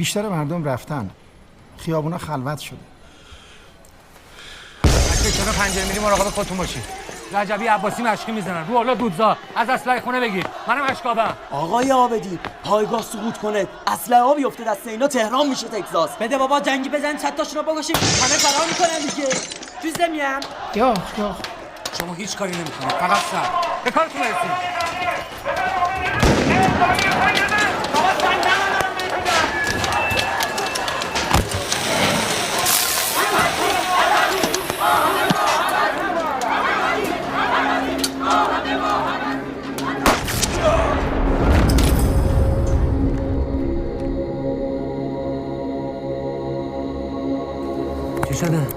بیشتر مردم رفتن. خیابونا خلوت شده. چرا پنجره میری مراقب خودتون باشید. رجبی عباسی مشقی میزنن رو اولاد دودزا. از اسلحه خونه بگیر. منم اشکابم. آقای عابدی پایگاه سقوط کنه اسلحه ها بیفته دست اینا تهران میشه تگزاس. بده بابا جنگی بزن چتاشون رو بکشیم همه فرار میکنن دیگه. چیز نمیام. یا شما هیچ کاری نمیکنید. فقط سر. به کارتون برسید. چی شده؟